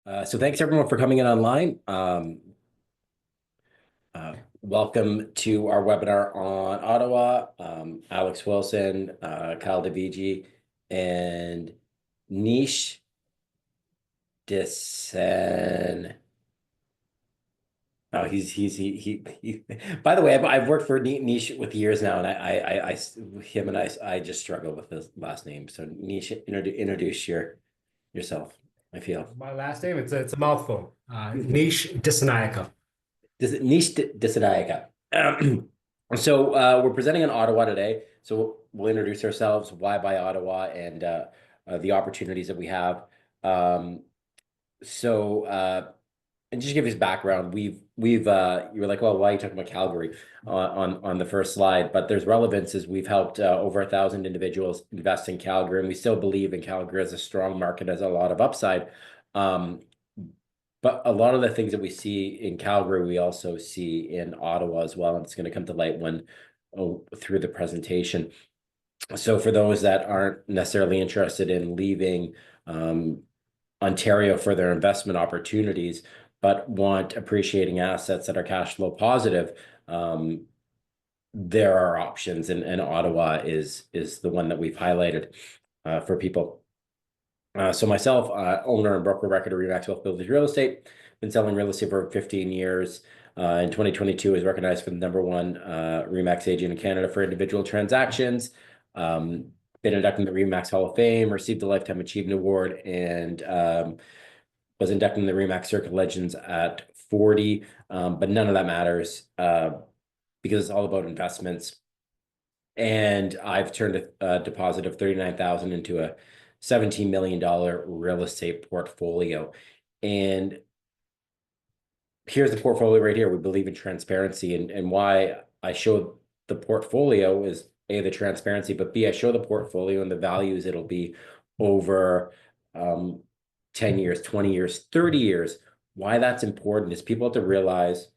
So thanks everyone for coming in online. Welcome to our webinar on Ottawa. Alex Wilson, Kyle DeVigi, and Nish Desen. Oh, he. By the way, I've worked for Nish with years now, and him and I just struggle with his last name. So Nish, introduce yourself. I feel. My last name, it's a mouthful. Niche Dissanayaka. Niche Disadaika. So we're presenting in Ottawa today. So we'll introduce ourselves, why buy Ottawa, and the opportunities that we have. Um, and just give you background, you were like, well, why are you talking about Calgary on the first slide? But there's relevance as we've helped over 1,000 individuals invest in Calgary, and we still believe in Calgary as a strong market, has a lot of upside. But a lot of the things that we see in Calgary, we also see in Ottawa as well, and it's going to come to light through the presentation. So for those that aren't necessarily interested in leaving Ontario for their investment opportunities, but want appreciating assets that are cash flow positive, there are options, and Ottawa is the one that we've highlighted for people. So myself, owner and broker record of Remax Wealth Builders Real Estate, been selling real estate for 15 years. In 2022, was recognized for the #1 Remax agent in Canada for individual transactions. Been inducted in the Remax Hall of Fame, received the Lifetime Achievement Award, and was inducted in the Remax Circle Legends at 40. But none of that matters because it's all about investments. And I've turned a deposit of $39,000 into a $17 million real estate portfolio. And here's the portfolio right here. We believe in transparency, and why I show the portfolio is A, the transparency, but B, I show the portfolio and the values it'll be over 10 years, 20 years, 30 years. Why that's important is people have to realize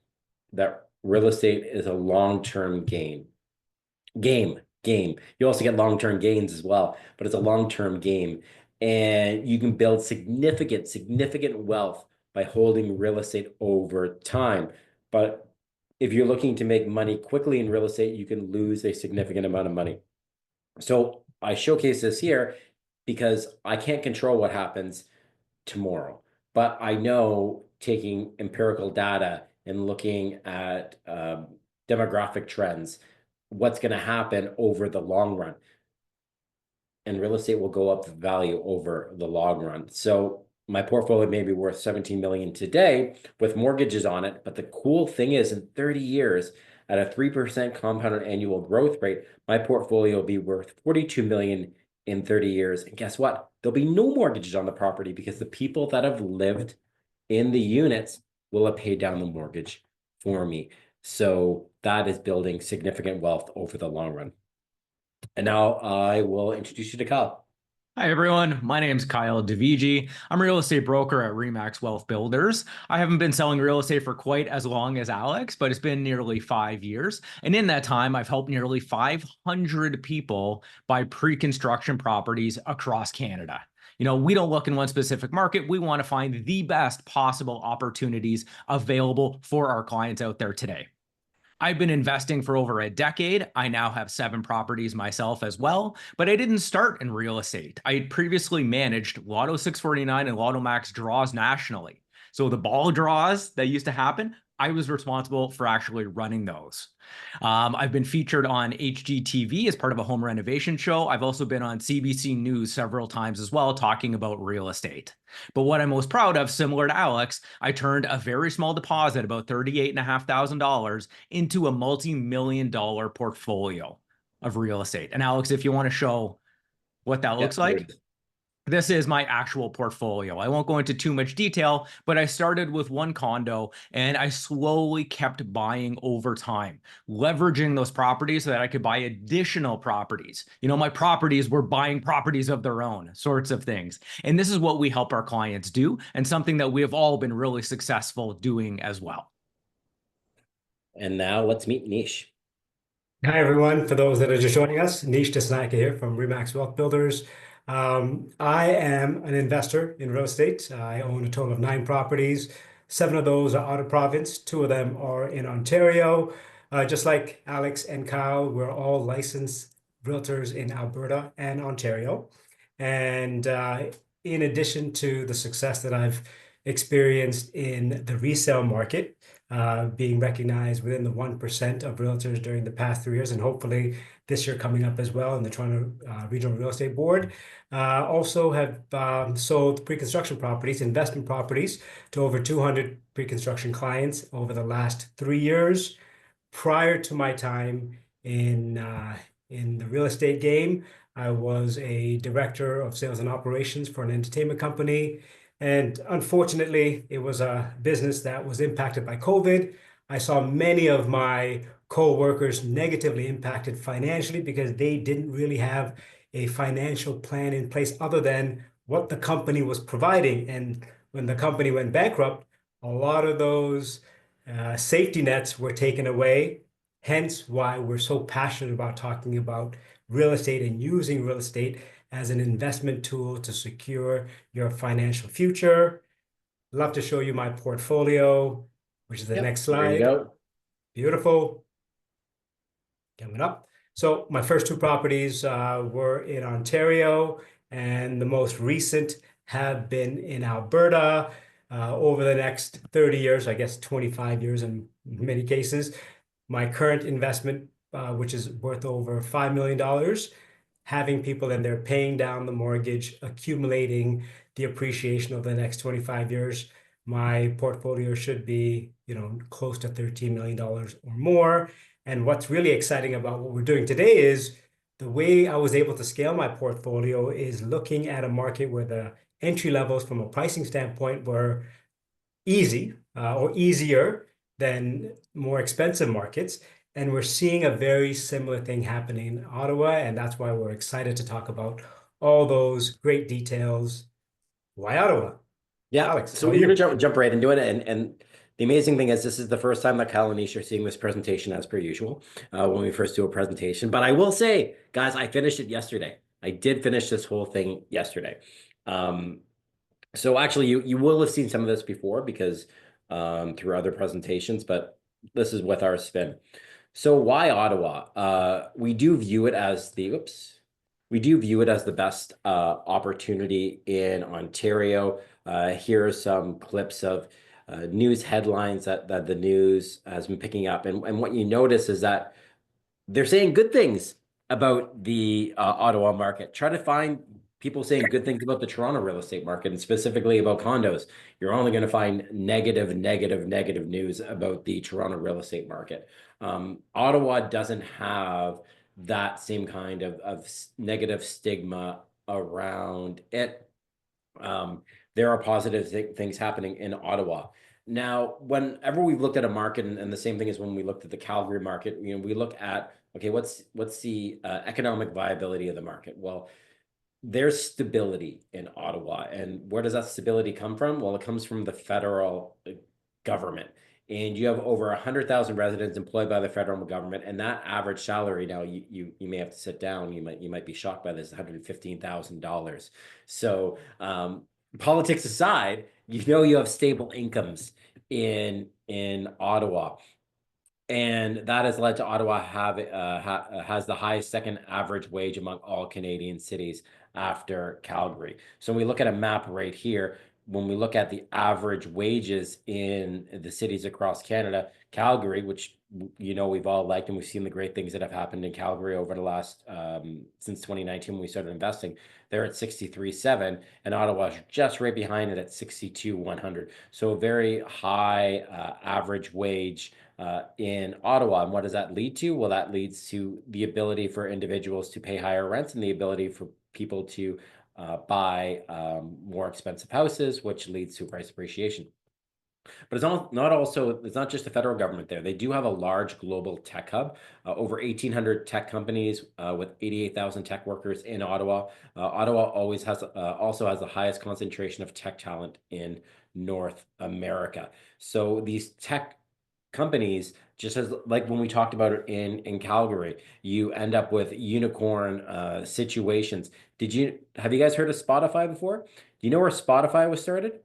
that real estate is a long-term game. You also get long-term gains as well, but it's a long-term game. And you can build significant wealth by holding real estate over time. But if you're looking to make money quickly in real estate, you can lose a significant amount of money. So I showcase this here because I can't control what happens tomorrow, but I know taking empirical data and looking at demographic trends, what's going to happen over the long run. And real estate will go up in value over the long run. So my portfolio may be worth 17 million today with mortgages on it. But the cool thing is, in 30 years, at a 3% compounded annual growth rate, my portfolio will be worth 42 million in 30 years. And guess what? There'll be no mortgages on the property because the people that have lived in the units will have paid down the mortgage for me. So that is building significant wealth over the long run. And now I will introduce you to Kyle. Hi, everyone. My name is Kyle DeVigi. I'm a real estate broker at Remax Wealth Builders. I haven't been selling real estate for quite as long as Alex, but it's been nearly 5 years. And in that time, I've helped nearly 500 people buy pre-construction properties across Canada. You know, we don't look in one specific market. We want to find the best possible opportunities available for our clients out there today. I've been investing for over a decade. I now have 7 properties myself as well, but I didn't start in real estate. I had previously managed Lotto 649 and Lotto Max draws nationally. So the ball draws that used to happen, I was responsible for actually running those. I've been featured on HGTV as part of a home renovation show. I've also been on CBC News several times as well, talking about real estate. But what I'm most proud of, similar to Alex, I turned a very small deposit, about $38,500, into a multi-million-dollar portfolio of real estate. And Alex, if you want to show what that looks like. This is my actual portfolio. I won't go into too much detail, but I started with 1 condo and I slowly kept buying over time, leveraging those properties so that I could buy additional properties. You know, my properties were buying properties of their own sorts of things. And this is what we help our clients do, and something that we have all been really successful doing as well. And now let's meet Nish. Hi, everyone. For those that are just joining us, Niche Dissanayaka here from Remax Wealth Builders. I am an investor in real estate. I own a total of 9 properties. 7 of those are out of province. 2 of them are in Ontario. Just like Alex and Kyle, we're all licensed realtors in Alberta and Ontario. And in addition to the success that I've experienced in the resale market, being recognized within the 1% of realtors during the past 3 years, and hopefully this year coming up as well in the Toronto Regional Real Estate Board. Also have sold pre-construction properties, investment properties to over 200 pre-construction clients over the last 3 years. Prior to my time in the real estate game, I was a director of sales and operations for an entertainment company. And unfortunately, it was a business that was impacted by COVID. I saw many of my co-workers negatively impacted financially because they didn't really have a financial plan in place other than what the company was providing. And when the company went bankrupt, a lot of those safety nets were taken away. Hence why we're so passionate about talking about real estate and using real estate as an investment tool to secure your financial future. Love to show you my portfolio, which is the next There you slide. go. Beautiful. Coming up. So my first 2 properties were in Ontario, and the most recent have been in Alberta. Over the next 30 years, I guess 25 years in many cases. My current investment, which is worth over $5 million, having people in there paying down the mortgage, accumulating the appreciation over the next 25 years. My portfolio should be, close to $13 million or more. And what's really exciting about what we're doing today is the way I was able to scale my portfolio is looking at a market where the entry levels from a pricing standpoint were easy or easier than more expensive markets. And we're seeing a very similar thing happening in Ottawa. And that's why we're excited to talk about all those great details. Why Ottawa? Yeah, Alex, so how are we're you? gonna jump right into it, and the amazing thing is this is the first time that Kyle and Nish are seeing this presentation as per usual when we first do a presentation. But I will say, guys, I finished it yesterday. I did finish this whole thing yesterday. So actually, you will have seen some of this before because through other presentations, but this is with our spin. So why Ottawa? We do view it as we do view it as the best opportunity in Ontario. Here are some clips of news headlines that the news has been picking up. And what you notice is that they're saying good things about the Ottawa market. Try to find people saying good things about the Toronto real estate market and specifically about condos. You're only going to find negative news about the Toronto real estate market. Ottawa doesn't have that same kind of negative stigma around it. There are positive things happening in Ottawa. Now, whenever we've looked at a market, and the same thing is when we looked at the Calgary market, we look at, okay, what's the economic viability of the market? Well, there's stability in Ottawa. And where does that stability come from? Well, it comes from the federal government. And you have over 100,000 residents employed by the federal government, and that average salary now you may have to sit down. You might be shocked by this, $115,000. So politics aside, you have stable incomes in Ottawa. And that has led to Ottawa has the highest second average wage among all Canadian cities after Calgary. So when we look at a map right here, when we look at the average wages in the cities across Canada, Calgary, which we've all liked, and we've seen the great things that have happened in Calgary over the last since 2019 when we started investing, they're at 63.7, and Ottawa's just right behind it at 62,100. So a very high average wage in Ottawa. And what does that lead to? Well, that leads to the ability for individuals to pay higher rents and the ability for people to buy more expensive houses, which leads to price appreciation. But it's not just the federal government there. They do have a large global tech hub, over 1,800 tech companies with 88,000 tech workers in Ottawa. Ottawa also has the highest concentration of tech talent in North America. So these tech companies, just as like when we talked about it in Calgary, you end up with unicorn situations. Have you guys heard of Spotify before? Do you know where Spotify was started?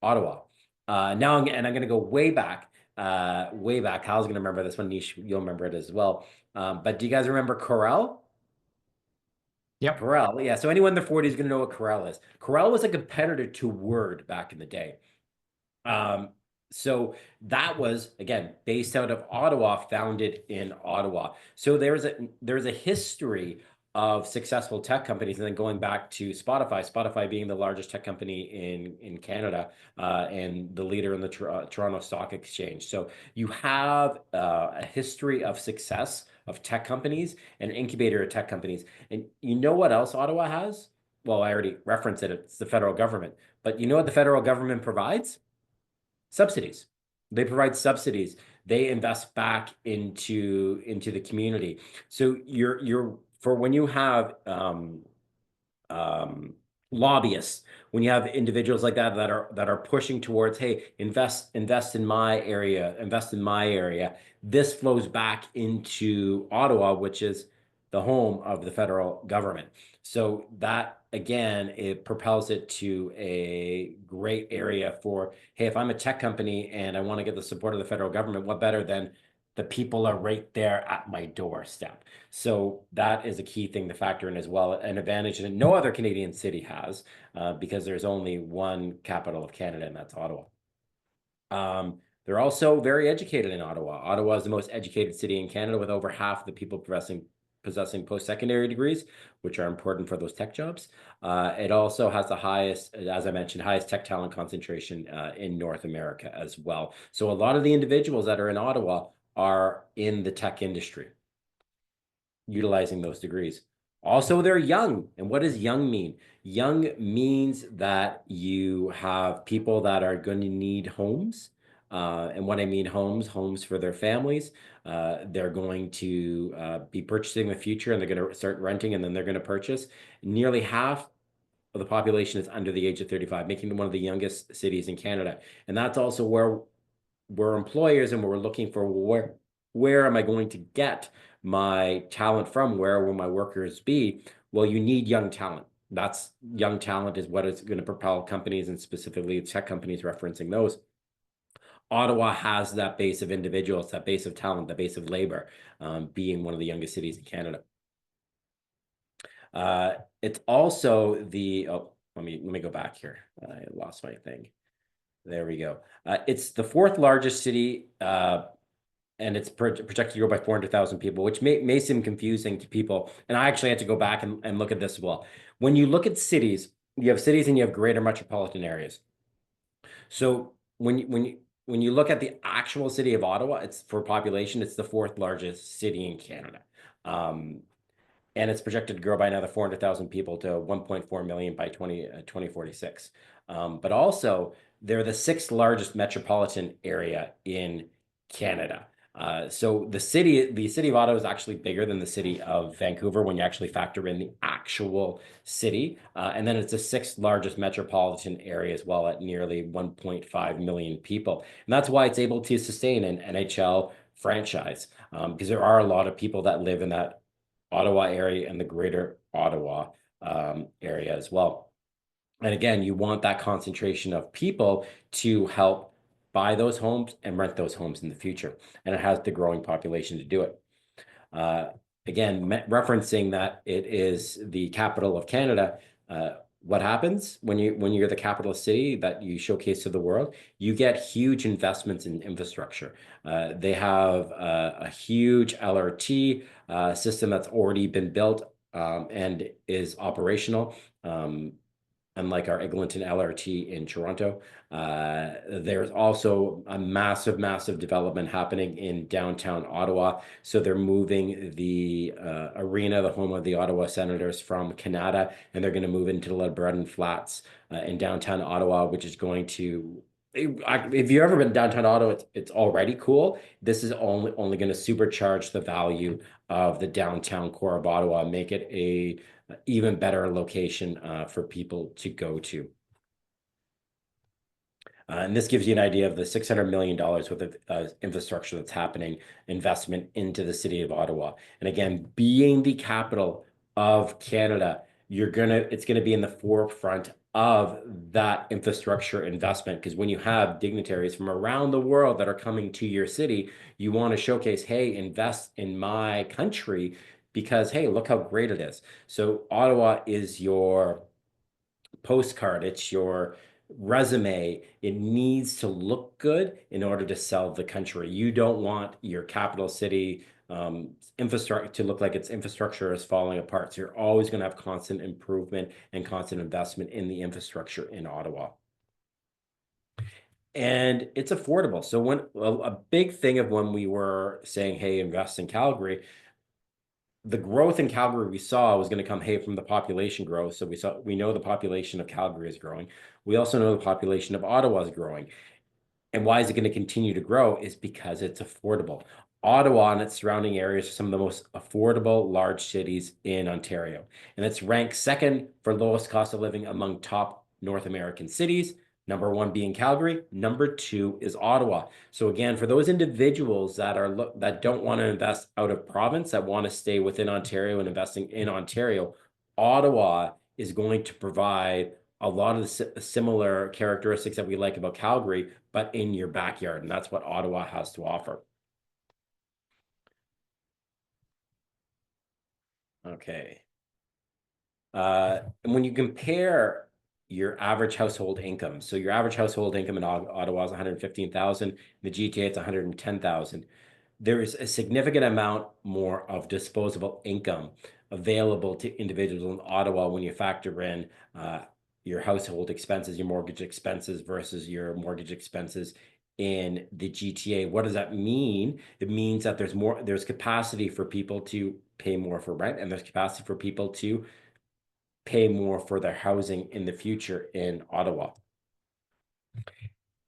Ottawa. And I'm going to go way back. Way back. Hal's going to remember this one. Niche, you'll remember it as well. But do you guys remember Corel? Yep. Corel, yeah. So anyone in their 40s is going to know what Corel is. Corel was a competitor to Word back in the day. Um, so that was again based out of Ottawa, founded in Ottawa. So there's a history of successful tech companies, and then going back to Spotify being the largest tech company in Canada, and the leader in the Toronto Stock Exchange. So you have a history of success of tech companies and an incubator of tech companies. And you know what else Ottawa has? Well, I already referenced it. It's the federal government. But you know what the federal government provides? Subsidies. They provide subsidies. They invest back into the community. So you're for when you have um, lobbyists, when you have individuals like that are pushing towards, hey, invest in my area, invest in my area. This flows back into Ottawa, which is the home of the federal government. So that again, it propels it to a great area for, hey, if I'm a tech company and I want to get the support of the federal government, what better than the people are right there at my doorstep. So that is a key thing to factor in as well, an advantage that no other Canadian city has, because there's only one capital of Canada, and that's Ottawa. They're also very educated in Ottawa. Ottawa is the most educated city in Canada, with over half the people possessing post-secondary degrees, which are important for those tech jobs. It also has the highest, as I mentioned, highest tech talent concentration in North America as well. So a lot of the individuals that are in Ottawa are in the tech industry, utilizing those degrees. Also, they're young. And what does young mean? Young means that you have people that are going to need homes. And when I mean homes for their families. They're going to be purchasing in the future, and they're going to start renting, and then they're going to purchase. Nearly half of the population is under the age of 35, making it one of the youngest cities in Canada. And that's also where we're employers, and we're looking for where am I going to get my talent from? Where will my workers be? Well, you need young talent. That's young talent is what is going to propel companies, and specifically tech companies, referencing those. Ottawa has that base of individuals, that base of talent, that base of labor, being one of the youngest cities in Canada. It's also the, oh, let me go back here. I lost my thing. There we go. It's the fourth largest city, and it's projected to grow by 400,000 people, which may seem confusing to people. And I actually had to go back and look at this as well. When you look at cities, you have cities and you have greater metropolitan areas. So when you look at the actual city of Ottawa, it's for population, it's the fourth largest city in Canada. And it's projected to grow by another 400,000 people to 1.4 million by 2046. But also, they're the sixth largest metropolitan area in Canada. So the city of Ottawa is actually bigger than the city of Vancouver when you actually factor in the actual city. And then it's the sixth largest metropolitan area as well, at nearly 1.5 million people. And that's why it's able to sustain an NHL franchise, because there are a lot of people that live in that Ottawa area and the greater Ottawa area as well. And again, you want that concentration of people to help buy those homes and rent those homes in the future. And it has the growing population to do it. Again, referencing that it is the capital of Canada, what happens when you're the capital city that you showcase to the world? You get huge investments in infrastructure. They have a huge LRT system that's already been built, and is operational. Unlike our Eglinton LRT in Toronto. There's also a massive development happening in downtown Ottawa. So they're moving the arena, the home of the Ottawa Senators, from Canada, and they're going to move into the LeBreton Flats in downtown Ottawa, which is going to, if you've ever been downtown Ottawa, it's already cool. This is only going to supercharge the value of the downtown core of Ottawa, and make it a even better location for people to go to. And this gives you an idea of the $600 million worth of infrastructure that's happening, investment into the city of Ottawa. And again, being the capital of Canada, it's gonna be in the forefront of that infrastructure investment, because when you have dignitaries from around the world that are coming to your city, you want to showcase, hey, invest in my country because, hey, look how great it is. So Ottawa is your postcard, it's your resume. It needs to look good in order to sell the country. You don't want your capital city infrastructure to look like its infrastructure is falling apart. So you're always going to have constant improvement and constant investment in the infrastructure in Ottawa. And it's affordable. So when a big thing of when we were saying, hey, invest in Calgary, the growth in Calgary we saw was going to come, hey, from the population growth. So we know the population of Calgary is growing. We also know the population of Ottawa is growing. And why is it going to continue to grow is because it's affordable. Ottawa and its surrounding areas are some of the most affordable large cities in Ontario. And it's ranked second for lowest cost of living among top North American cities. Number one being Calgary. Number two is Ottawa. So again, for those individuals that don't want to invest out of province, that want to stay within Ontario and investing in Ontario, Ottawa is going to provide a lot of the similar characteristics that we like about Calgary, but in your backyard. And that's what Ottawa has to offer. Okay. And when you compare your average household income, so your average household income in Ottawa is 115,000, in the GTA it's 110,000. There is a significant amount more of disposable income available to individuals in Ottawa when you factor in your household expenses, your mortgage expenses versus your mortgage expenses in the GTA. What does that mean? It means that there's capacity for people to pay more for rent, and there's capacity for people to pay more for their housing in the future in Ottawa.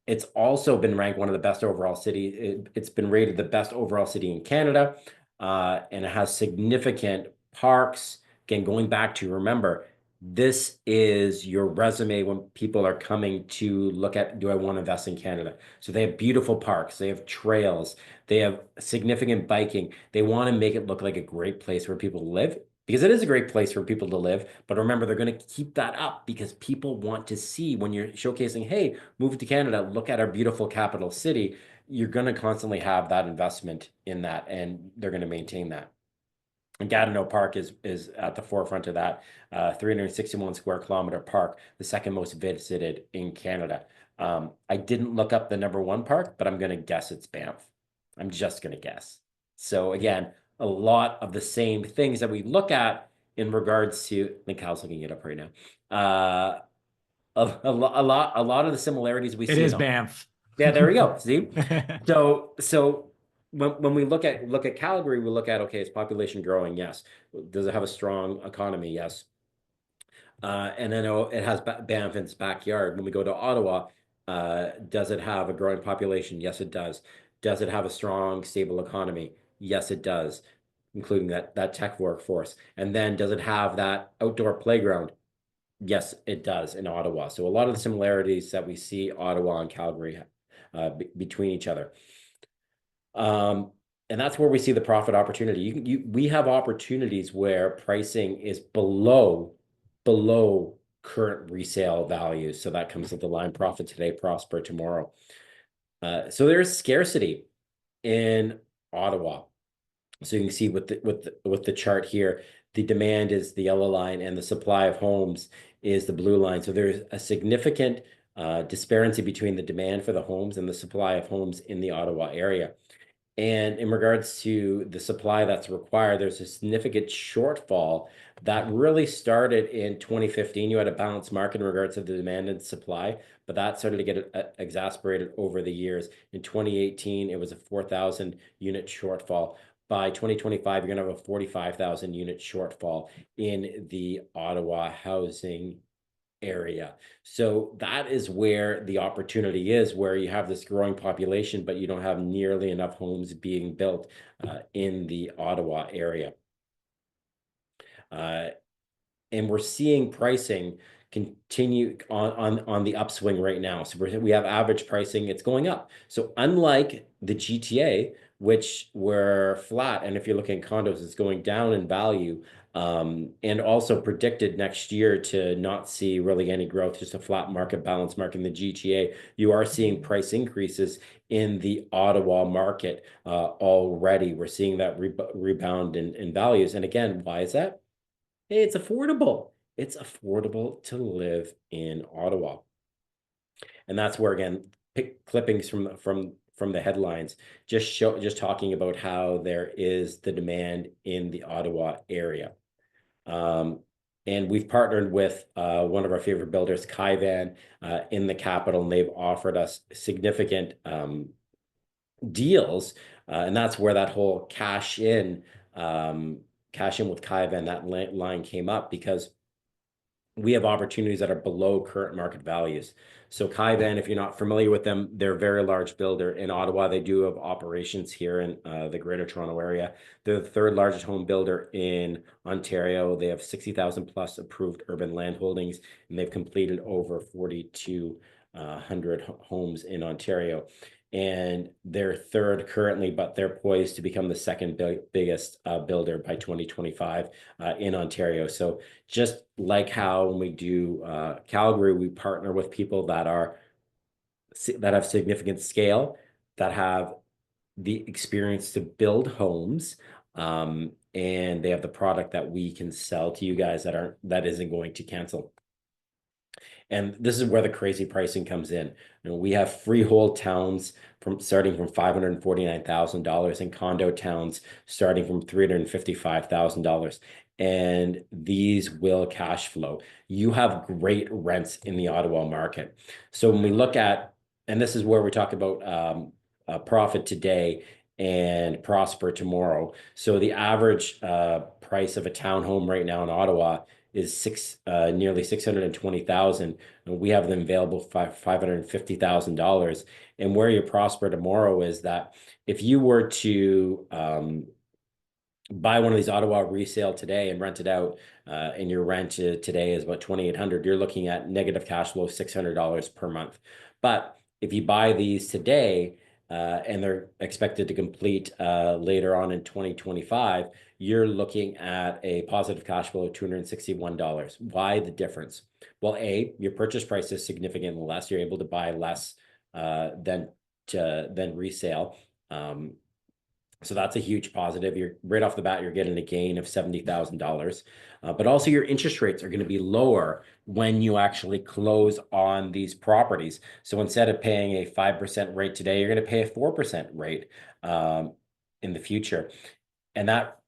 It's also been ranked one of the best overall cities. It's been rated the best overall city in Canada, and it has significant parks. Again, going back to, remember, this is your resume when people are coming to look at, do I want to invest in Canada? So they have beautiful parks, they have trails, they have significant biking. They want to make it look like a great place where people live, because it is a great place for people to live. But remember, they're going to keep that up because people want to see, when you're showcasing, hey, move to Canada, look at our beautiful capital city. You're going to constantly have that investment in that, and they're going to maintain that. And Gatineau Park is at the forefront of that. 361 square kilometer park, the second most visited in Canada. I didn't look up the number one park, but I'm going to guess it's Banff. I'm just going to guess. So again, a lot of the same things that we look at in regards to, I think Kyle's looking it up right now. A lot of the similarities we see. It is Banff. Yeah, there we go. See? So when we look at Calgary, we look at, okay, is population growing? Yes. Does it have a strong economy? Yes. And then it has Banff in its backyard. When we go to Ottawa, does it have a growing population? Yes, it does. Does it have a strong, stable economy? Yes, it does, including that tech workforce. And then does it have that outdoor playground? Yes, it does in Ottawa. So a lot of the similarities that we see Ottawa and Calgary between each other. And that's where we see the profit opportunity. We have opportunities where pricing is below current resale values. So that comes with the line: profit today, prosper tomorrow. So there's scarcity in Ottawa. So you can see with the chart here, the demand is the yellow line and the supply of homes is the blue line. So there's a significant disparity between the demand for the homes and the supply of homes in the Ottawa area. And in regards to the supply that's required, there's a significant shortfall that really started in 2015. You had a balanced market in regards to the demand and supply, but that started to get exacerbated over the years. In 2018, it was a 4,000 unit shortfall. By 2025, you're going to have a 45,000 unit shortfall in the Ottawa housing area. So that is where the opportunity is, where you have this growing population, but you don't have nearly enough homes being built in the Ottawa area. And we're seeing pricing continue on the upswing right now. So we have average pricing, it's going up. So unlike the GTA, which were flat, and if you're looking at condos, it's going down in value, and also predicted next year to not see really any growth, just a flat market, balance market in the GTA. You are seeing price increases in the Ottawa market already. We're seeing that rebound in values. And again, why is that? Hey, it's affordable. It's affordable to live in Ottawa. And that's where, again, clippings from the headlines just talking about how there is the demand in the Ottawa area. And we've partnered with one of our favorite builders, Caivan, in the capital, and they've offered us significant deals. And that's where that whole cash in with Caivan, that line came up, because we have opportunities that are below current market values. So Caivan, if you're not familiar with them, they're a very large builder in Ottawa. They do have operations here in the Greater Toronto area. They're the third largest home builder in Ontario. They have 60,000 plus approved urban land holdings, and they've completed over 4,200 homes in Ontario. And they're third currently, but they're poised to become the second biggest builder by 2025 in Ontario. So just like how when we do Calgary, we partner with people that have significant scale, that have the experience to build homes, and they have the product that we can sell to you guys that isn't going to cancel. And this is where the crazy pricing comes in. You know, we have freehold towns starting from $549,000, and condo towns starting from $355,000. And these will cash flow. You have great rents in the Ottawa market. So when we look at, and this is where we talk about profit today and prosper tomorrow. So the average price of a townhome right now in Ottawa is nearly 620,000, and we have them available for $550,000. And where you prosper tomorrow is that if you were to buy one of these Ottawa resale today and rent it out, and your rent today is about $2,800, you're looking at negative cash flow of $600 per month. But if you buy these today, and they're expected to complete later on in 2025, you're looking at a positive cash flow of $261. Why the difference? Well, A, your purchase price is significantly less. You're able to buy less than resale. So that's a huge positive. You're right off the bat, you're getting a gain of $70,000. But also your interest rates are going to be lower when you actually close on these properties. So instead of paying a 5% rate today, you're going to pay a 4% rate in the future. And that,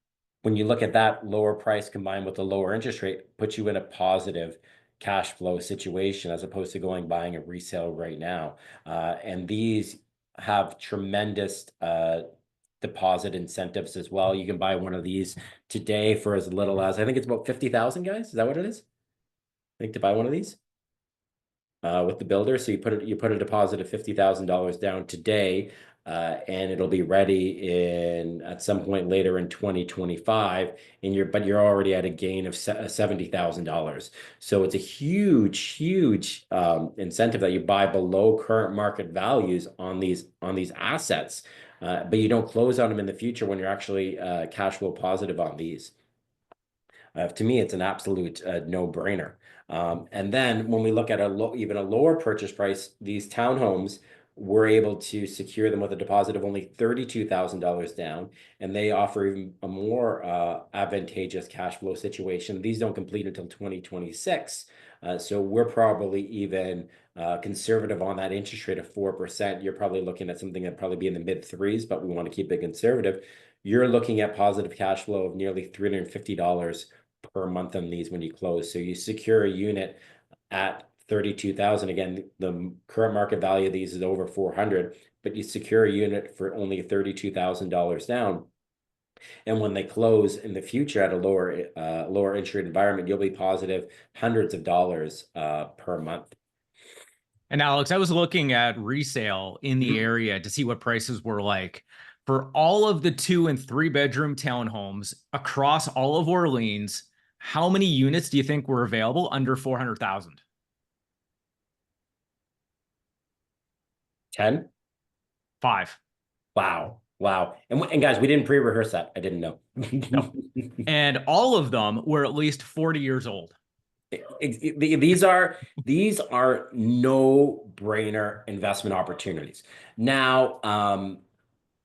when you look at that lower price combined with the lower interest rate, puts you in a positive cash flow situation as opposed to buying a resale right now. And these have tremendous deposit incentives as well. You can buy one of these today for as little as, I think it's about 50,000, guys. Is that what it is? I think to buy one of these with the builder. So you put a deposit of $50,000 down today, and it'll be ready at some point later in 2025, but you're already at a gain of $70,000. So it's a huge incentive that you buy below current market values on these assets. But you don't close on them in the future when you're actually cash flow positive on these. To me, it's an absolute no-brainer. And then when we look at even a lower purchase price, these townhomes, we're able to secure them with a deposit of only $32,000 down, and they offer even a more advantageous cash flow situation. These don't complete until 2026. So we're probably even conservative on that interest rate of 4%. You're probably looking at something that'd probably be in the mid threes, but we want to keep it conservative. You're looking at positive cash flow of nearly $350 per month on these when you close. So you secure a unit at 32,000. Again, the current market value of these is over 400, but you secure a unit for only $32,000 down. And when they close in the future at a lower interest rate environment, you'll be positive hundreds of dollars per month. And Alex, I was looking at resale in the area to see what prices were like for all of the 2 and 3 bedroom townhomes across all of Orleans. How many units do you think were available under 400,000? 10? Five. Wow. Wow. And guys, we didn't pre-rehearse that. I didn't know. No. And all of them were at least 40 years old. These are no-brainer investment opportunities. Now,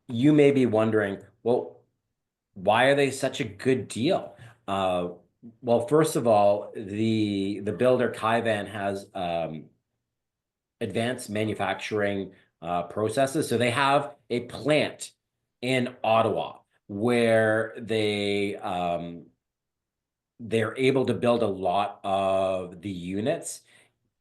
you may be wondering, well, why are they such a good deal? Uh, well, first of all, the builder Caivan has advanced manufacturing processes. So they have a plant in Ottawa where they're able to build a lot of the units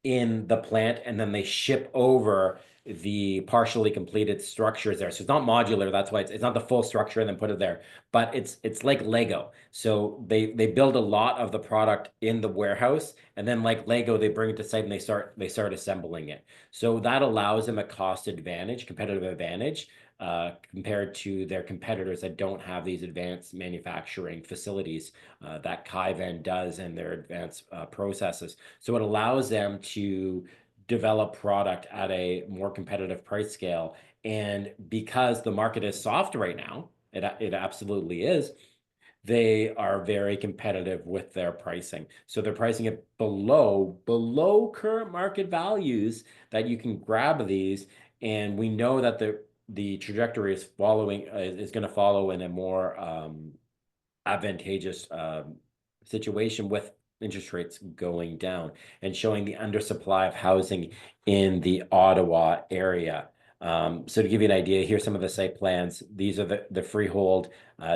in the plant, and then they ship over the partially completed structures there. So it's not modular. That's why it's not the full structure and then put it there. But it's like Lego. So they build a lot of the product in the warehouse, and then like Lego, they bring it to site and they start assembling it. So that allows them a cost advantage, competitive advantage, compared to their competitors that don't have these advanced manufacturing facilities that Caivan does and their advanced processes. So it allows them to develop product at a more competitive price scale. And because the market is soft right now, it absolutely is, they are very competitive with their pricing. So they're pricing it below current market values that you can grab these. And we know that the trajectory is going to follow in a more advantageous situation with interest rates going down and showing the undersupply of housing in the Ottawa area. So to give you an idea, here's some of the site plans. These are the freehold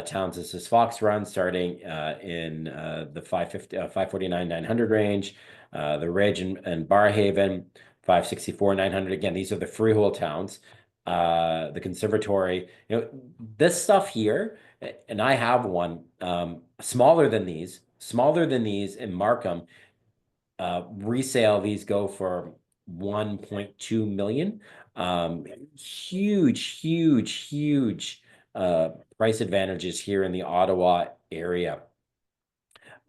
towns. This is Fox Run starting in the 549, 900 range. The Ridge and Barhaven, 564, 900. Again, these are the freehold towns. The conservatory, this stuff here, and I have one smaller than these in Markham. Resale, these go for 1.2 million. Huge price advantages here in the Ottawa area.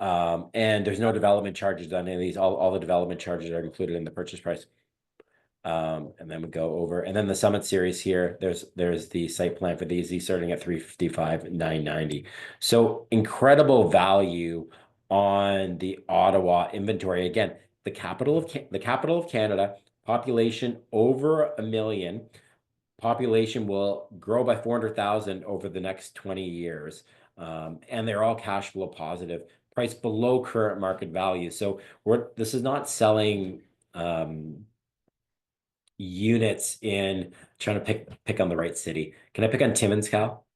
And there's no development charges on any of these. All the development charges are included in the purchase price. And then we go over, and then the Summit series here, there's the site plan for these starting at 355, 990. So incredible value on the Ottawa inventory. Again, the capital of Canada, population over 1 million. Population will grow by 400,000 over the next 20 years. And they're all cash flow positive, price below current market value. So this is not selling units in trying to pick on the right city. Can I pick on Timmins, Cal?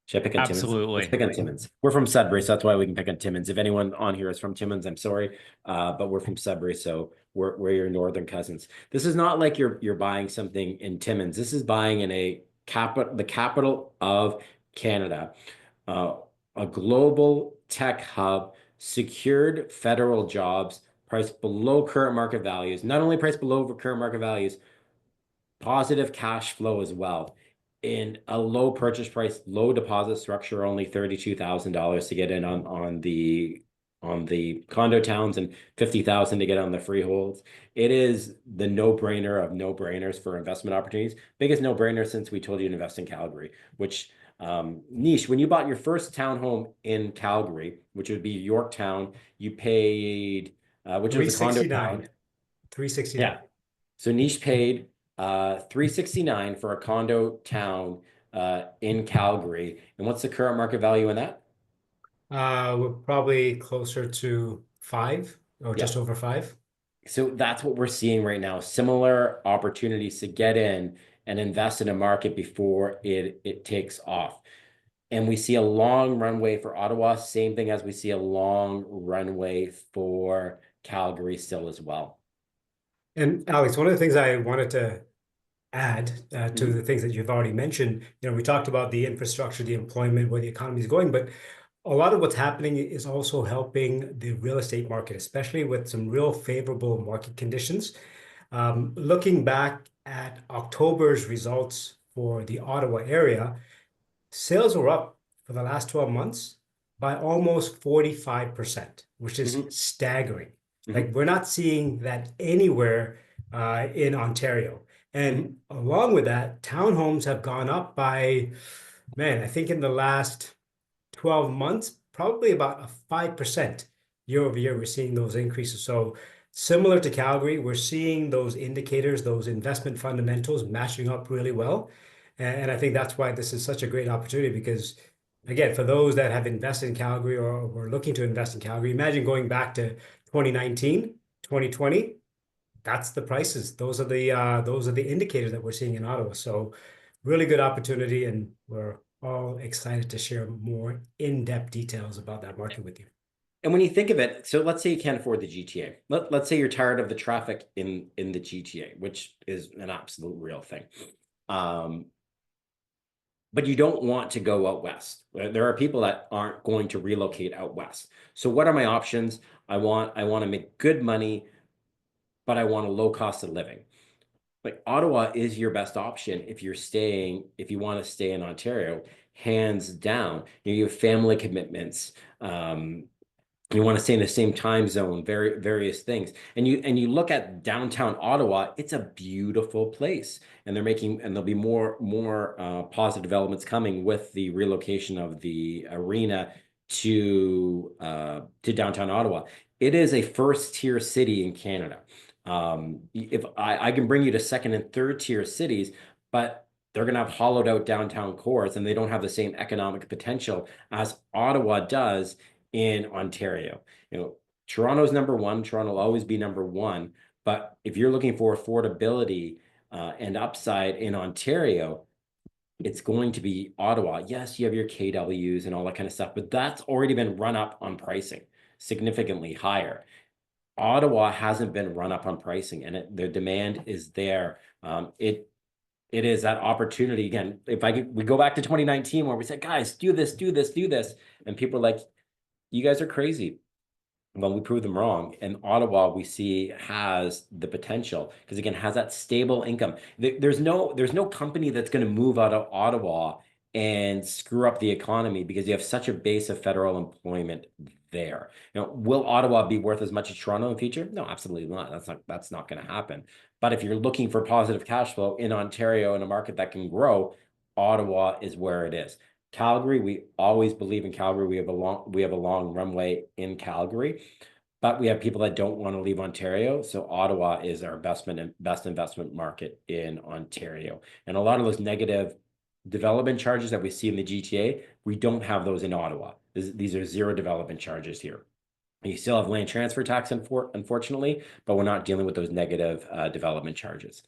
Should I pick on Timmins? Let's pick Absolutely. on Timmins. We're from Sudbury, so that's why we can pick on Timmins. If anyone on here is from Timmins, I'm sorry, but we're from Sudbury, so we're your northern cousins. This is not like you're buying something in Timmins. This is buying in the capital of Canada, a global tech hub, secured federal jobs, priced below current market values. Not only priced below current market values, positive cash flow as well. In a low purchase price, low deposit structure, only $32,000 to get in on the condo towns and 50,000 to get on the freeholds. It is the no-brainer of no-brainers for investment opportunities. Biggest no-brainer since we told you to invest in Calgary, which niche, when you bought your first townhome in Calgary, which would be Yorktown, you paid which was a condo town. 369. Yeah. So niche paid 369 for a condo town in Calgary. And what's the current market value in that? We're probably closer to 5 or Yeah. just over 5. So that's what we're seeing right now. Similar opportunities to get in and invest in a market before it takes off. And we see a long runway for Ottawa, same thing as we see a long runway for Calgary still as well. And Alex, one of the things I wanted to add to Mhm. the things that you've already mentioned, we talked about the infrastructure, the employment, where the economy is going, but a lot of what's happening is also helping the real estate market, especially with some real favorable market conditions. Looking back at October's results for the Ottawa area, sales were up for the last 12 months by almost 45%, which is Mhm. staggering. Like Mhm. we're not seeing that anywhere in Ontario. Mhm. And along with that, townhomes have gone up by, man, I think in the last 12 months, probably about a 5% year over year, we're seeing those increases. So similar to Calgary, we're seeing those indicators, those investment fundamentals matching up really well. And I think that's why this is such a great opportunity because, again, for those that have invested in Calgary or were looking to invest in Calgary, imagine going back to 2019, 2020. That's the prices. Those are the indicators that we're seeing in Ottawa. So really good opportunity, and we're all excited to share more in-depth details about that market with you. And when you think of it, so let's say you can't afford the GTA. Let's say you're tired of the traffic in the GTA, which is an absolute real thing. Um, but you don't want to go out west. There are people that aren't going to relocate out west. So what are my options? I want to make good money, but I want a low cost of living. Like Ottawa is your best option if you want to stay in Ontario, hands down. You have family commitments. You want to stay in the same time zone, various things. And you look at downtown Ottawa, it's a beautiful place. And there'll be more positive developments coming with the relocation of the arena to downtown Ottawa. It is a first tier city in Canada. If I can bring you to second and third tier cities, but they're going to have hollowed out downtown cores and they don't have the same economic potential as Ottawa does in Ontario. Toronto's number one. Toronto will always be number one. But if you're looking for affordability and upside in Ontario, it's going to be Ottawa. Yes, you have your KWs and all that kind of stuff, but that's already been run up on pricing significantly higher. Ottawa hasn't been run up on pricing, and the demand is there. It is that opportunity again. We go back to 2019 where we said, guys, do this, do this, do this, and people are like, you guys are crazy. Well, we prove them wrong. And Ottawa, we see has the potential because again has that stable income. There's no company that's going to move out of Ottawa and screw up the economy because you have such a base of federal employment there. Will Ottawa be worth as much as Toronto in the future? No, absolutely not. That's not going to happen. But if you're looking for positive cash flow in Ontario in a market that can grow, Ottawa is where it is. Calgary, we always believe in Calgary. We have a long runway in Calgary, but we have people that don't want to leave Ontario. So Ottawa is our best investment market in Ontario. And a lot of those negative development charges that we see in the GTA, we don't have those in Ottawa. These are zero development charges here. You still have land transfer tax, unfortunately, but we're not dealing with those negative development charges.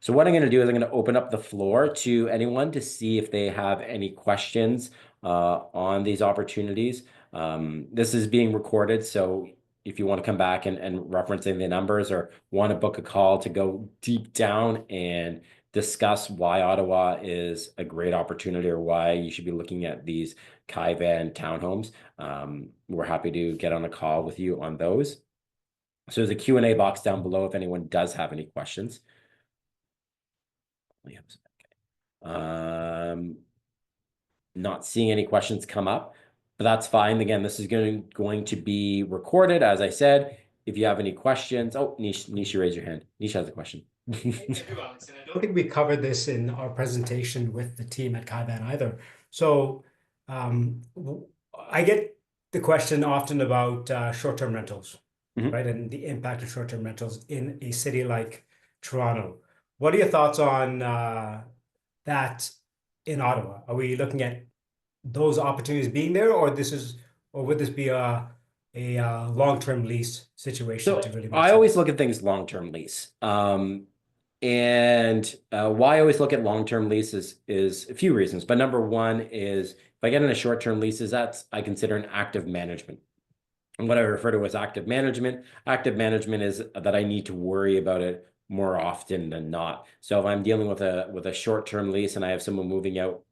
So what I'm going to do is I'm going to open up the floor to anyone to see if they have any questions on these opportunities. This is being recorded, so if you want to come back and referencing the numbers or want to book a call to go deep down and discuss why Ottawa is a great opportunity or why you should be looking at these Caivan townhomes, we're happy to get on a call with you on those. So there's a Q&A box down below if anyone does have any questions. Not seeing any questions come up, but that's fine. Again, this is going to be recorded, as I said. If you have any questions, Nish, raise your hand. Nish has a question. I do, Alex, and I don't think we covered this in our presentation with the team at Caivan either. So I get the question often about short-term rentals, right? And the impact of short-term rentals in a city like Toronto. What are your thoughts on that in Ottawa? Are we looking at those opportunities being there, or would this be a long-term lease situation So to really make I always sense? look at things long-term lease. And why I always look at long-term leases is a few reasons. But number one is if I get in a short-term leases, I consider an active management. And what I refer to as active management is that I need to worry about it more often than not. So if I'm dealing with a short-term lease and I have someone moving out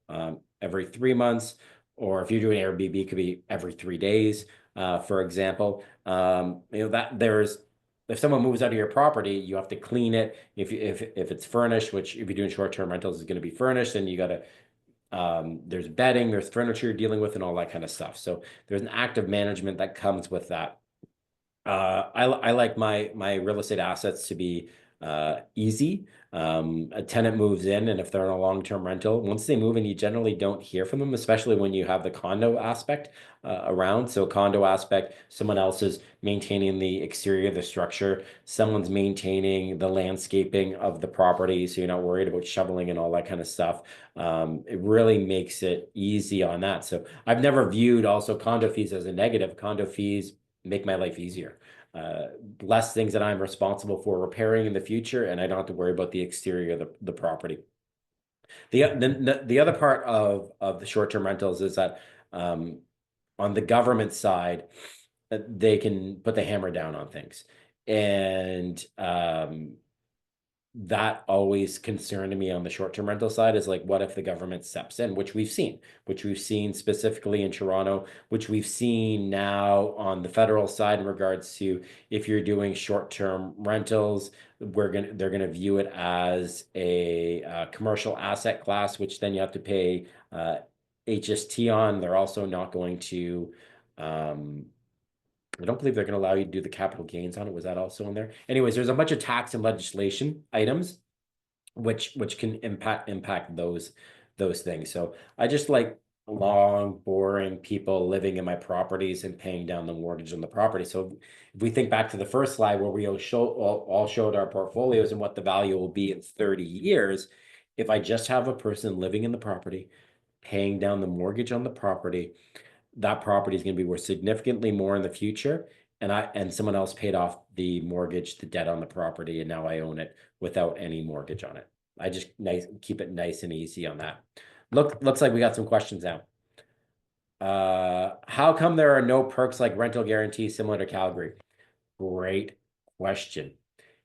every 3 months, or if you're doing Airbnb, it could be every 3 days, for example. If someone moves out of your property, you have to clean it. If it's furnished, which if you're doing short-term rentals is going to be furnished, then you got to There's bedding, there's furniture you're dealing with, and all that kind of stuff. So there's an active management that comes with that. I like my real estate assets to be easy. A tenant moves in, and if they're in a long-term rental, once they move in, you generally don't hear from them, especially when you have the condo aspect around. So condo aspect, someone else is maintaining the exterior of the structure, someone's maintaining the landscaping of the property, so you're not worried about shoveling and all that kind of stuff. It really makes it easy on that. So I've never viewed also condo fees as a negative. Condo fees make my life easier. Less things that I'm responsible for repairing in the future, and I don't have to worry about the exterior of the property. The other part of the short-term rentals is that on the government side, they can put the hammer down on things. And that always concerned me on the short-term rental side is like, what if the government steps in, which we've seen specifically in Toronto, which we've seen now on the federal side in regards to if you're doing short-term rentals, they're gonna view it as a commercial asset class, which then you have to pay HST on. They're also not going to I don't believe they're going to allow you to do the capital gains on it. Was that also in there? Anyways, there's a bunch of tax and legislation items which can impact those things. So I just like long, boring people living in my properties and paying down the mortgage on the property. So if we think back to the first slide where we all showed our portfolios and what the value will be in 30 years, if I just have a person living in the property, paying down the mortgage on the property, that property is going to be worth significantly more in the future. And someone else paid off the mortgage, the debt on the property, and now I own it without any mortgage on it. I just keep it nice and easy on that. Looks like we got some questions now. How come there are no perks like rental guarantee similar to Calgary? Great question.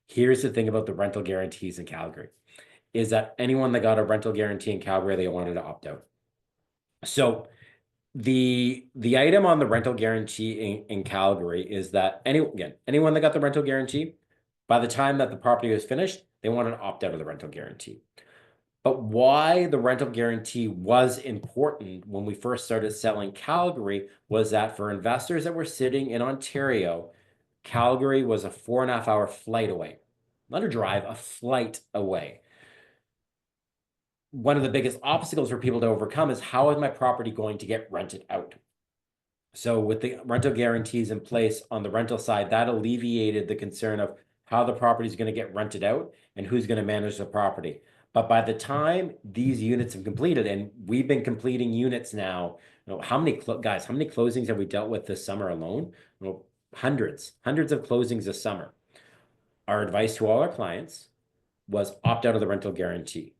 Here's the thing about the rental guarantees in Calgary, is that anyone that got a rental guarantee in Calgary, they wanted to opt out. So the item on the rental guarantee in Calgary is that anyone that got the rental guarantee, by the time that the property was finished, they wanted to opt out of the rental guarantee. But why the rental guarantee was important when we first started selling Calgary was that for investors that were sitting in Ontario, Calgary was a 4.5 hour flight away. Not a drive, a flight away. One of the biggest obstacles for people to overcome is, how is my property going to get rented out? So with the rental guarantees in place on the rental side, that alleviated the concern of how the property is going to get rented out and who's going to manage the property. But by the time these units have completed, and we've been completing units now, how many closings have we dealt with this summer alone? Hundreds of closings this summer. Our advice to all our clients was opt out of the rental guarantee.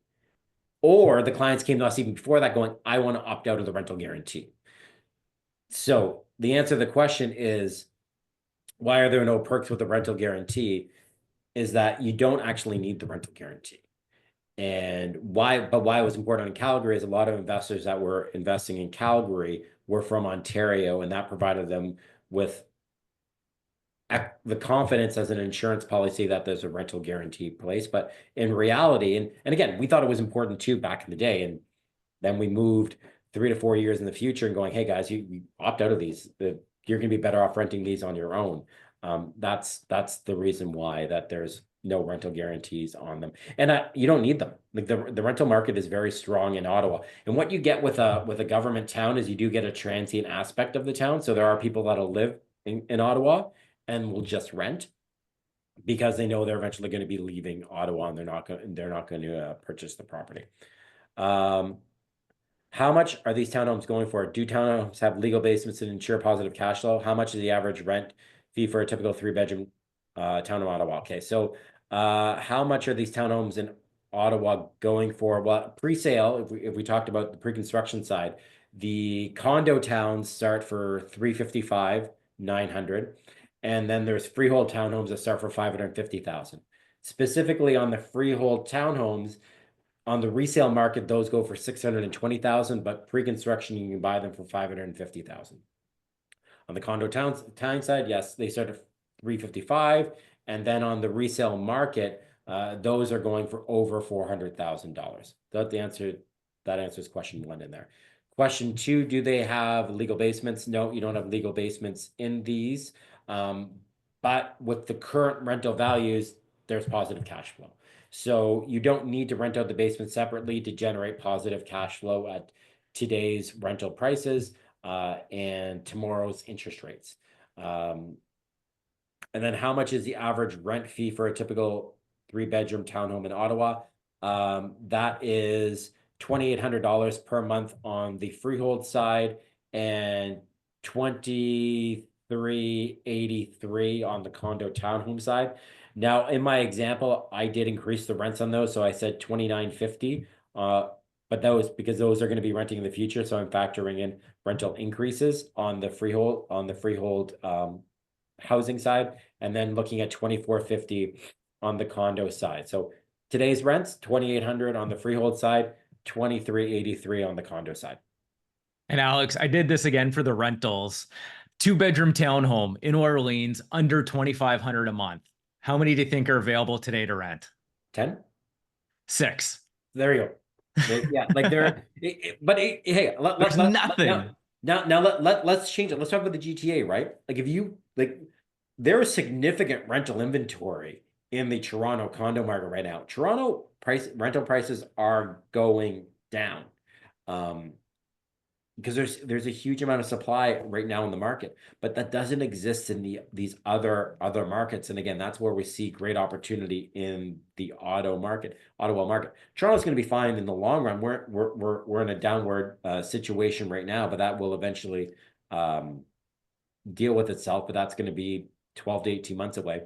Or the clients came to us even before that going, I want to opt out of the rental guarantee. So the answer to the question is, why are there no perks with the rental guarantee? Is that you don't actually need the rental guarantee. And why it was important in Calgary is a lot of investors that were investing in Calgary were from Ontario, and that provided them with the confidence as an insurance policy that there's a rental guarantee place. But in reality, and again, we thought it was important too back in the day, and then we moved 3 to 4 years in the future and going, hey guys, you opt out of these. You're going to be better off renting these on your own. That's the reason why that there's no rental guarantees on them, and you don't need them. Like the rental market is very strong in Ottawa, and what you get with a government town is you do get a transient aspect of the town. So there are people that'll live in Ottawa and will just rent because they know they're eventually going to be leaving Ottawa and they're not going to purchase the property. How much are these townhomes going for? Do townhomes have legal basements and ensure positive cash flow? How much is the average rent fee for a typical 3-bedroom town in Ottawa? Okay, so how much are these townhomes in Ottawa going for? Well, pre-sale, if we talked about the pre-construction side, the condo towns start for $355,000, $900,000, and then there's freehold townhomes that start for $550,000. Specifically on the freehold townhomes, on the resale market, those go for $620,000, but pre-construction you can buy them for $550,000. On the condo town side, yes, they start at $355,000, and then on the resale market, those are going for over $400,000. That the answer that answers question 1 in there. Question 2, do they have legal basements? No, you don't have legal basements in these. But with the current rental values, there's positive cash flow. So you don't need to rent out the basement separately to generate positive cash flow at today's rental prices and tomorrow's interest rates. And then how much is the average rent fee for a typical 3-bedroom townhome in Ottawa? That is $2,800 per month on the freehold side and $2,383 on the condo townhome side. Now, in my example, I did increase the rents on those, so I said $2,950. But that was because those are going to be renting in the future, so I'm factoring in rental increases on the freehold housing side, and then looking at $2,450 on the condo side. So today's rents, $2,800 on the freehold side, $2,383 on the condo side. And Alex, I did this again for the rentals. 2-bedroom townhome in Orleans, under $2,500 a month. How many do you think are available today to rent? 10? 6. There you go. Yeah, like there. Hey, There's nothing. Let's change it. Let's talk about the GTA, right? Like if you there is significant rental inventory in the Toronto condo market right now. Toronto rental prices are going down. Because there's a huge amount of supply right now in the market, but that doesn't exist in these other markets. And again, that's where we see great opportunity in the Ottawa market. Toronto's going to be fine in the long run. We're in a downward situation right now, but that will eventually deal with itself. But that's going to be 12 to 18 months away.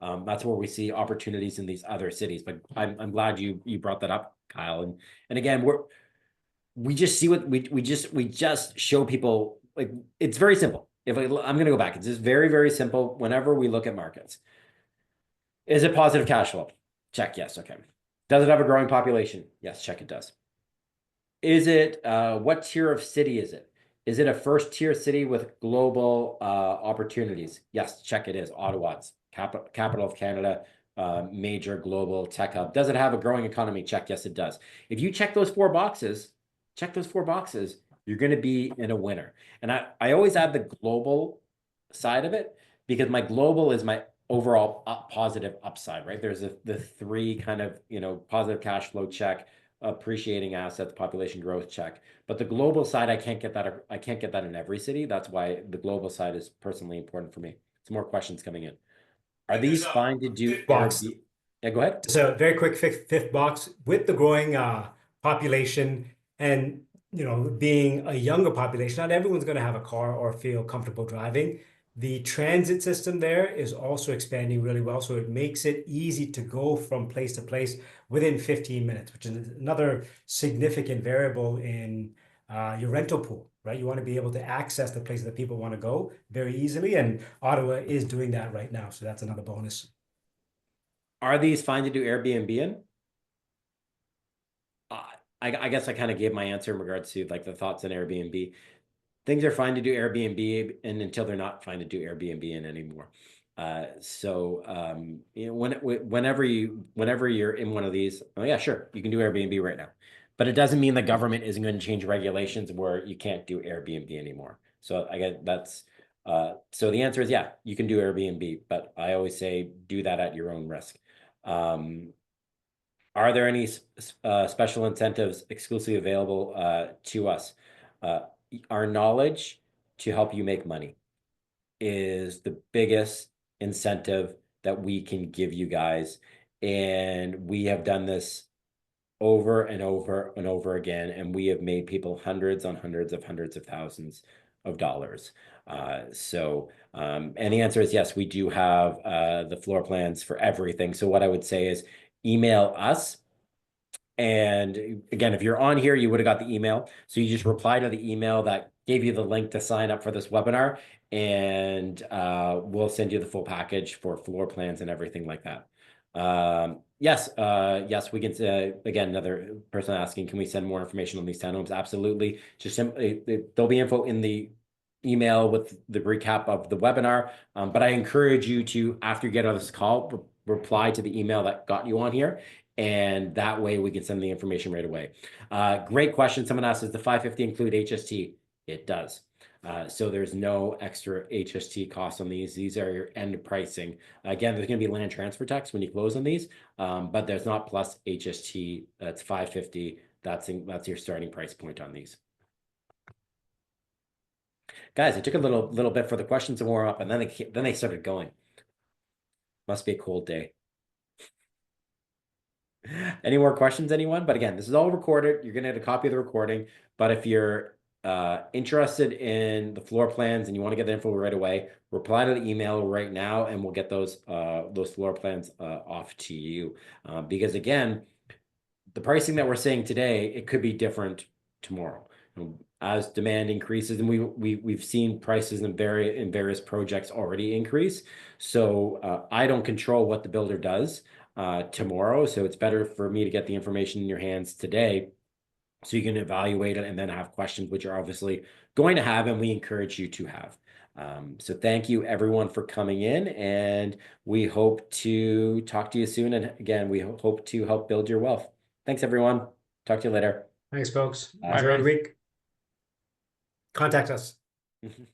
That's where we see opportunities in these other cities. But I'm glad you brought that up, Kyle. And again, we just see what we just show people. Like, it's very simple. I'm going to go back. It's just very, very simple. Whenever we look at markets, is it positive cash flow? Check. Yes. Okay. Does it have a growing population? Yes. Check. It does. Is it, what tier of city is it? Is it a first tier city with global opportunities? Yes. Check. It is. Ottawa's capital of Canada, major global tech hub. Does it have a growing economy? Check. Yes, it does. If you check those 4 boxes, you're going to be in a winner. And I always add the global side of it because my global is my overall positive upside, right? There's the 3 kind of, positive cash flow check, appreciating assets, population growth check. But the global side, I can't get that in every city. That's why the global side is personally important for me. Some more questions coming in. Are these fine to do? Yeah, go ahead. So very quick fifth box with the growing population. And, being a younger population, not everyone's going to have a car or feel comfortable driving. The transit system there is also expanding really well. So it makes it easy to go from place to place within 15 minutes, which is another significant variable in your rental pool, right? You want to be able to access the places that people want to go very easily. And Ottawa is doing that right now. So that's another bonus. Are these fine to do Airbnb in? I guess I kind of gave my answer in regards to like the thoughts on Airbnb. Things are fine to do Airbnb and until they're not fine to do Airbnb in anymore. Whenever you're in one of these, oh yeah, sure, you can do Airbnb right now. But it doesn't mean the government isn't going to change regulations where you can't do Airbnb anymore. So I get that's so the answer is yeah, you can do Airbnb, but I always say do that at your own risk. Are there any special incentives exclusively available to us? Our knowledge to help you make money is the biggest incentive that we can give you guys. And we have done this over and over and over again. And we have made people hundreds of thousands of dollars. And the answer is yes, we do have the floor plans for everything. So what I would say is email us. And again, if you're on here, you would have got the email. So you just reply to the email that gave you the link to sign up for this webinar. And we'll send you the full package for floor plans and everything like that. Yes, we can. Again, another person asking, can we send more information on these townhomes? Absolutely. Just simply, there'll be info in the email with the recap of the webinar. But I encourage you to, after you get on this call, reply to the email that got you on here. And that way we can send the information right away. Great question. Someone asked, does the 550 include HST? It does. So there's no extra HST costs on these. These are your end pricing. Again, there's going to be land transfer tax when you close on these, but there's not plus HST. That's 550. That's your starting price point on these. Guys, it took a little bit for the questions to warm up, and then they started going. Must be a cold day. Any more questions, anyone? But again, this is all recorded. You're gonna get a copy of the recording. But if you're interested in the floor plans and you want to get the info right away, reply to the email right now, and we'll get those floor plans off to you. Because again, the pricing that we're seeing today, it could be different tomorrow. As demand increases, and we've seen prices in various projects already increase. So I don't control what the builder does tomorrow. So it's better for me to get the information in your hands today so you can evaluate it and then have questions, which you're obviously going to have, and we encourage you to have. So thank you everyone for coming in, and we hope to talk to you soon. And again, we hope to help build your wealth. Thanks everyone. Talk to you later. Thanks, folks. Bye, Enjoy the guys. week. Contact us.